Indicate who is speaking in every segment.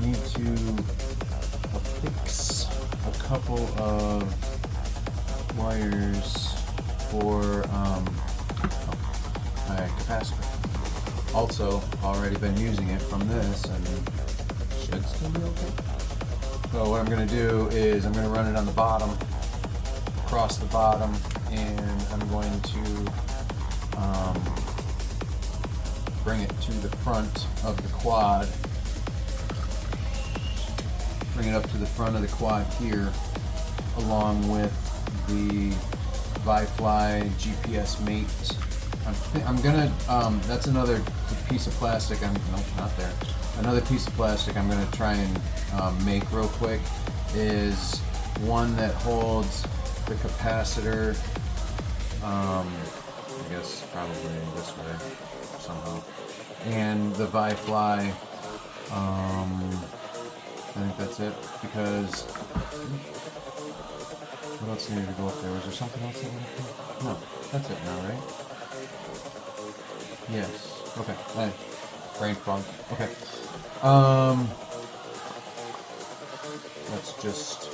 Speaker 1: Need to affix a couple of wires for my capacitor. Also, already been using it from this and should still be okay. So what I'm going to do is I'm going to run it on the bottom, across the bottom, and I'm going to bring it to the front of the quad. Bring it up to the front of the quad here, along with the Wi-Fi GPS mate. I'm gonna, that's another piece of plastic, nope, not there. Another piece of plastic I'm gonna try and make real quick is one that holds the capacitor, I guess probably this way somehow, and the Wi-Fi. I think that's it, because what else needed to go up there? Was there something else that went up there? No, that's it now, right? Yes. Okay. Brain fog. Okay. Let's just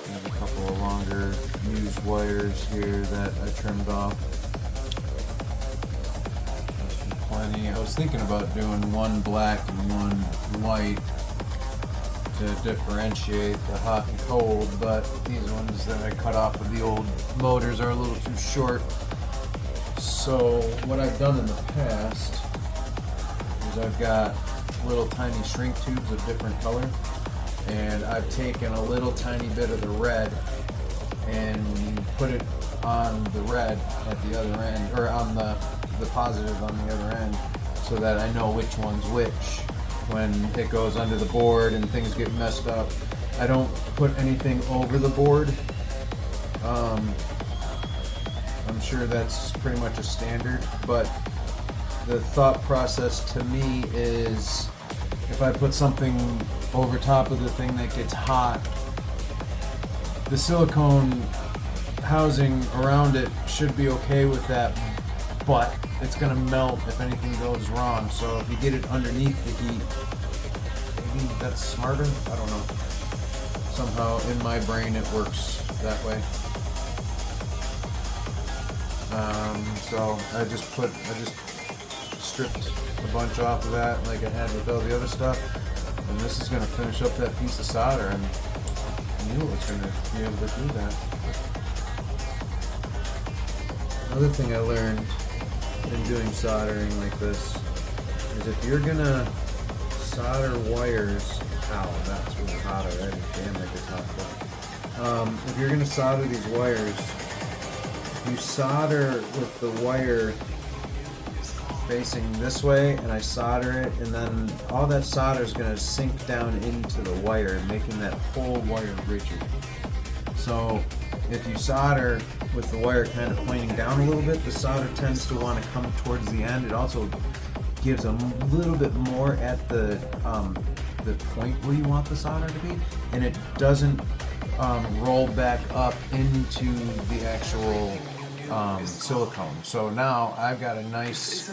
Speaker 1: have a couple of longer used wires here that I trimmed off. Plenty. I was thinking about doing one black and one white to differentiate the hot and cold, but these ones that I cut off of the old motors are a little too short. So what I've done in the past is I've got little tiny shrink tubes of different color, and I've taken a little tiny bit of the red and put it on the red at the other end, or on the positive on the other end, so that I know which one's which when it goes under the board and things get messed up. I don't put anything over the board. I'm sure that's pretty much a standard, but the thought process to me is if I put something over top of the thing that gets hot, the silicone housing around it should be okay with that, but it's gonna melt if anything goes wrong. So if you get it underneath the heat, maybe that's smarter, I don't know. Somehow in my brain it works that way. So I just stripped a bunch off of that like I had with all the other stuff, and this is gonna finish up that piece of solder, and I knew it was gonna be able to do that. Another thing I learned in doing soldering like this is if you're gonna solder wires, that's really hot already, damn it gets hot quick. If you're gonna solder these wires, you solder with the wire facing this way, and I solder it, and then all that solder is gonna sink down into the wire, making that whole wire rigid. So if you solder with the wire kind of pointing down a little bit, the solder tends to want to come towards the end. It also gives a little bit more at the point where you want the solder to be, and it doesn't roll back up into the actual silicone. So now I've got a nice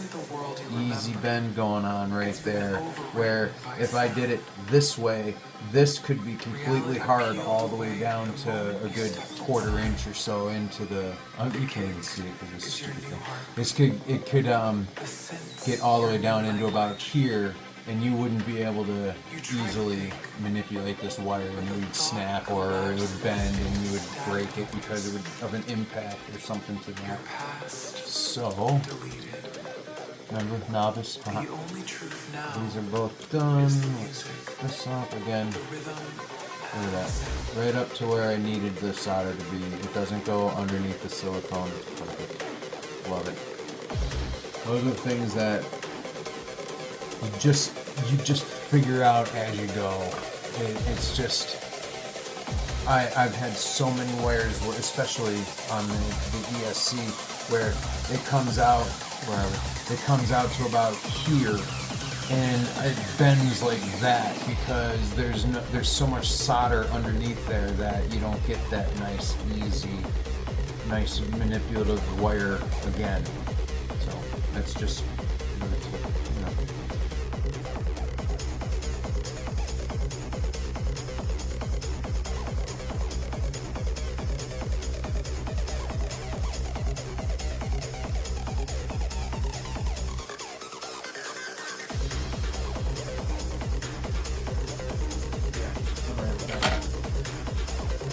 Speaker 1: easy bend going on right there, where if I did it this way, this could be completely hard all the way down to a good quarter inch or so into the, you can't even see it because it's stupid thing. It could get all the way down into about here, and you wouldn't be able to easily manipulate this wire, and it would snap or it would bend and you would break it because of an impact or something to that. So, remember, novice, hot. These are both done. Let's take this off again. Look at that. Right up to where I needed the solder to be. It doesn't go underneath the silicone. It's perfect. Love it. Those are the things that you just figure out as you go. It's just, I've had so many wires, especially on the ESC, where it comes out to about here, and it bends like that because there's so much solder underneath there that you don't get that nice manipulative wire again. So that's just another tip, you know.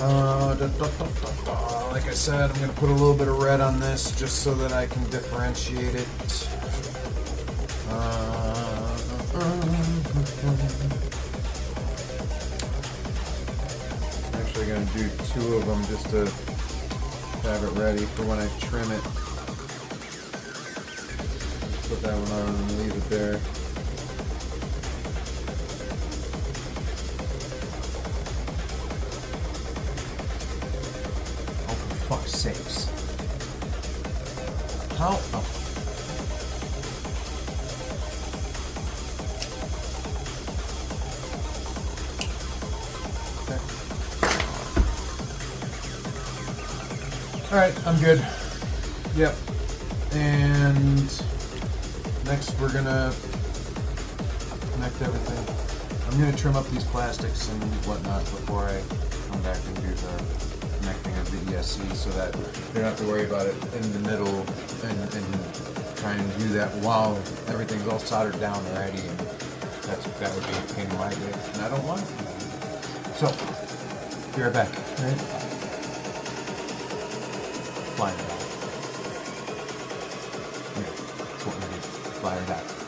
Speaker 1: Like I said, I'm going to put a little bit of red on this just so that I can differentiate it. I'm actually going to do 2 of them just to have it ready for when I trim it. Put that one on and leave it there. Oh, for fuck's sakes. How? Oh. Alright, I'm good. Yep. And next we're gonna connect everything. I'm gonna trim up these plastics and whatnot before I come back and do the connecting of the ESC so that you don't have to worry about it in the middle and try and do that while everything's all soldered down already, and that would be a pain in my day, and I don't want it. So, be right back. All right. Fly it out. Yeah, that's what we need. Fly it out.